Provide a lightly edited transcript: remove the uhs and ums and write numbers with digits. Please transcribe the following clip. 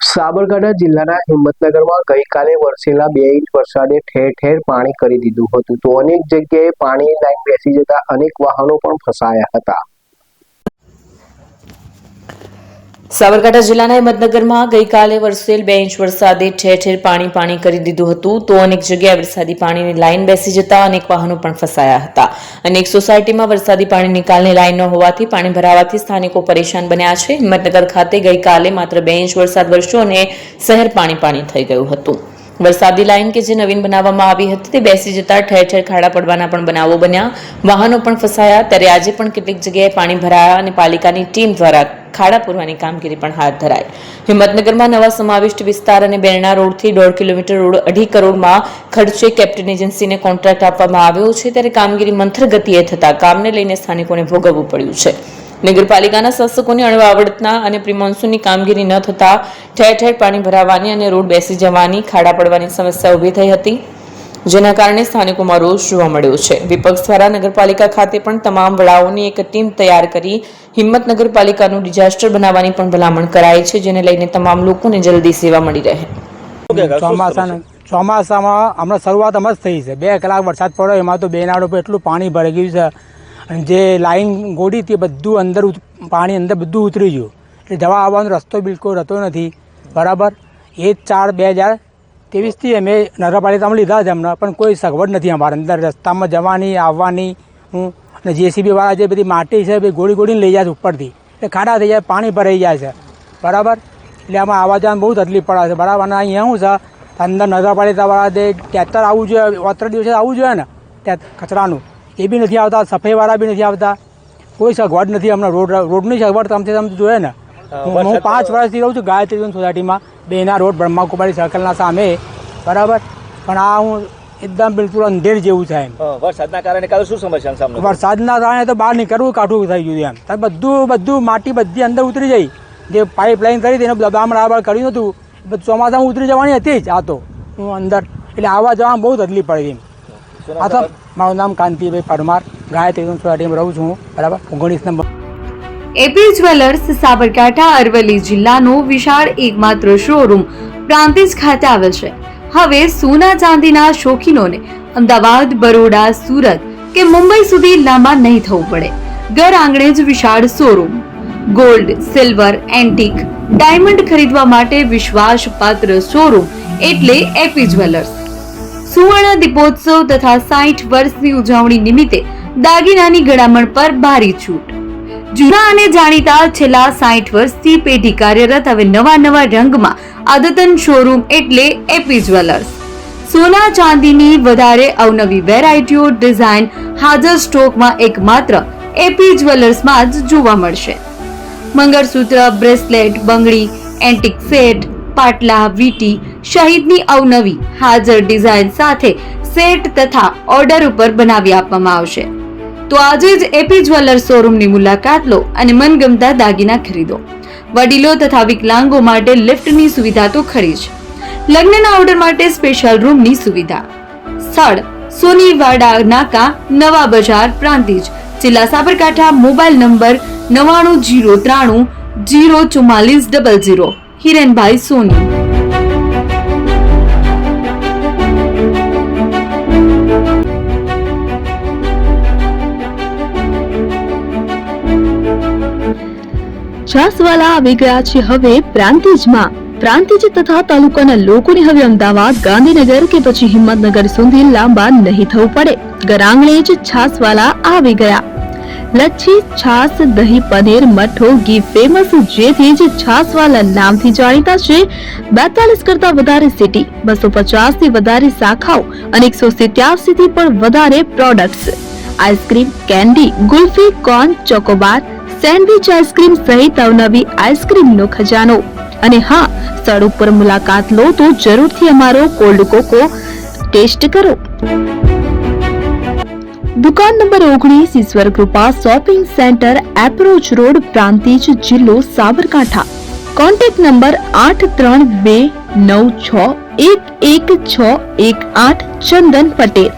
સાબરકાંઠા જિલ્લાના હિંમતનગરમાં ગઈકાલે વરસેલા 2 ઇંચ વરસાદે ઠેર ઠેર પાણી કરી દીધું હતું તો અનેક જગ્યાએ પાણીની લાઈન બેસી જતા અનેક વાહનો પણ ફસાયા હતા। સાબરકાંઠા જિલ્લાના હિંમતનગરમાં ગઈકાલે વરસેલ 2 ઇંચ વરસાદે ઠેર ઠેર પાણી કરી દીધું હતું તો અનેક જગ્યાએ વરસાદી પાણીની લાઈન બેસી જતા અનેક વાહનો પણ ફસાયા હતા। અનેક સોસાયટીમાં વરસાદી પાણી નિકાલની લાઈન ન હોવાથી પાણી ભરાવાથી સ્થાનિકો પરેશાન બન્યા છે। હિંમતનગર ખાતે ગઈકાલે માત્ર 2 ઇંચ વરસાદ વરસ્યો અને શહેર પાણી થઈ ગયું હતું। વરસાદી લાઈન કે જે નવીન બનાવવામાં આવી હતી તે બેસી જતા ઠેર ઠેર ખાડા પડવાના પણ બનાવો બન્યા, વાહનો પણ ફસાયા। ત્યારે આજે પણ કેટલીક જગ્યાએ પાણી ભરાયા અને પાલિકાની ટીમ દ્વારા ખાડા પૂરવાની કામગીરી પણ હાથ ધરાઈ। હિંમતનગરમાં નવા સમાવિષ્ટ વિસ્તાર અને બેરણા રોડથી 1.5 કિલોમીટર રોડ 2.5 કરોડમાં ખર્ચે કેપ્ટન એજન્સીને કોન્ટ્રાક્ટ આપવામાં આવ્યો છે। ત્યારે કામગીરી મંથર ગતિએ થતા કામને લઈને સ્થાનિકોને ભોગવવું પડ્યું છે। નગરપાલિકાના શાસકોની અણઆવડતના અને પ્રી-મોન્સૂનની કામગીરી ન થતા ઠેર ઠેર પાણી ભરાવાની અને રોડ બેસી જવાની, ખાડા પડવાની સમસ્યા ઊભી થઈ હતી, જેના કારણે સ્થાનિકોમાં રોષ જોવા મળ્યો છે। વિપક્ષ દ્વારા નગરપાલિકા ખાતે પણ તમામ વડાઓની એક ટીમ તૈયાર કરી હિંમત નગરપાલિકાનું ડિઝાસ્ટર બનાવવાની પણ ભલામણ કરાઈ છે, જેને લઈને તમામ લોકોને જલ્દી સેવા મળી રહે। ચોમાસામાં હમણાં શરૂઆત હમણાં જ થઈ છે। 2 કલાક વરસાદ પડ્યો, એમાં તો બેનાડો પર એટલું પાણી ભરાઈ ગયું છે અને જે લાઈન ગોડી તે બધું અંદર પાણી અંદર બધું ઉતરી ગયું, એટલે જવા આવવાનો રસ્તો બિલકુલ રહેતો નથી। બરાબર 1/4/2023થી અમે નગરપાલિકામાં લીધા છે હમણાં, પણ કોઈ સગવડ નથી અમારે અંદર રસ્તામાં જવાની આવવાની। અને JCB વાળા જે બધી માટી છે એ ગોળીને લઈ જાય છે ઉપરથી, એટલે ખાડા થઈ જાય, પાણી ભરાઈ જાય છે। બરાબર, એટલે આમાં આવવા જવાનું બહુ તકલીફ પડે છે। બરાબર, અને અહીંયા શું છે અંદર નગરપાલિકાવાળા જે ટ્રેક્ટર આવવું જોઈએ, ઓત્ર દિવસે આવવું જોઈએ ને ત્યાં કચરાનું, એ બી નથી આવતા, સફાઈવાળા બી નથી આવતા, કોઈ સગવડ નથી। હમણાં રોડની સગવડ તમે જોઈએ ને। હું 5 વર્ષથી રહું છું ગાયત્રી સોસાયટીમાં, બેના રોડ બ્રહ્માકુમારી સર્કલના સામે। બરાબર, પણ આ હું એકદમ બિલકુલ અંધેર જેવું છે એમ। વરસાદના કારણે કાલે શું સમસ્યા સામે? વરસાદના કારણે તો બહાર નીકળવું કાઠું થઈ ગયું એમ। બધું માટી બધી અંદર ઉતરી જઈ, જે પાઇપલાઇન કરી હતી એને દબાણ બરાબર કર્યું હતું, બધું ચોમાસામાં ઉતરી જવાની હતી જ આ તો હું અંદર, એટલે આવવા જવામાં બહુ તકલીફ પડી એમ। આ તો મારું નામ કાંતિભાઈ પરમાર, ગાયત્રી સોસાયટીમાં રહું છું। બરાબર, 19 નંબર। એપી જ્વેલર્સ સાબરકાંઠા અરવલ્લી જિલ્લાનો વિશાળ એકમાત્ર શોરૂમ પ્રાંતિજ ખાતે આવેલ છે। હવે સોના ચાંદીના શોખીનોને અમદાવાદ, બરોડા, સુરત કે મુંબઈ સુધી લાંબા નહીં થવું પડે। ઘર આંગણે જ વિશાળ showroom. Gold, silver, antique, diamond ખરીદવા માટે વિશ્વાસપાત્ર શોરૂમ એટલે એપી જ્વેલર્સ। સુવર્ણ દીપોત્સવ તથા 60 વર્ષની ઉજવણી નિમિત્તે દાગીનાની ગળામણ પર ભારી છૂટ। જૂના અને જાણીતા છેલ્લા 60 વર્ષથી પેઢી કાર્યરત હવે નવા રંગમાં અદ્યતન શોરૂમ એટલે એપી જ્વેલર્સ। સોના ચાંદીની વધારે અવનવી વેરાયટીઓ, ડિઝાઇન હાજર સ્ટોકમાં એકમાત્ર એપી જ્વેલર્સમાં જ જોવા મળશે। મંગળસૂત્ર, બ્રેસલેટ, બંગડી, એન્ટિક સેટ, પાટલા, વીટી સહિતની અવનવી હાજર ડિઝાઇન સાથે સેટ તથા ઓર્ડર ઉપર બનાવી આપવામાં આવશે। તો આજે જ એપી જ્વેલર્સ શોરૂમની મુલાકાત લો અને મનગમતા દાગીના ખરીદો। વડીલો તથા વિકલાંગો માટે લિફ્ટની સુવિધા તો ખરી જ, લગ્નના ઓર્ડર માટે સ્પેશિયલ રૂમની સુવિધા। સ્થળ સોનીવાડા નાકા, નવા બજાર, પ્રાંતિજ, જિલ્લા સાબરકાંઠા। Mobile number 9903 04400। હિરેનભાઈ સોની। છાસવાલા આવી ગયા છે હવે પ્રાંતિજમાં। પ્રાંતિજ તથા તાલુકાના લોકોને હવે અમદાવાદ, ગાંધીનગર કે પછી હિંમતનગર સુધી લાંબા નહીં થવું પડે। ઘર આંગણે જ છાસવાલા આવી ગયા। લચ્છી, છાસ, દહીં, પનીર, મઠો, ઘી ફેમસ, જેથી જ છાસવાલા નામથી જાણીતા છે। 42 કરતા વધારે સિટી, 250 થી વધારે શાખાઓ અને 187 થી પણ વધારે products. Ice cream, candy, kulfi, corn, Chocobar, sandwich ice cream સહિત અવનવી આઈસ્ક્રીમનો ખજાનો। અને હા, સ્થળ ઉપર મુલાકાત લો તો જરૂરથી અમારો કોલ્ડ કોકો ટેસ્ટ કરો। દુકાન નંબર 19, Ishwar Krupa shopping centre, approach road, Prantij, જિલ્લો સાબરકાંઠા। Contact number 8329611618 Chandan Patel.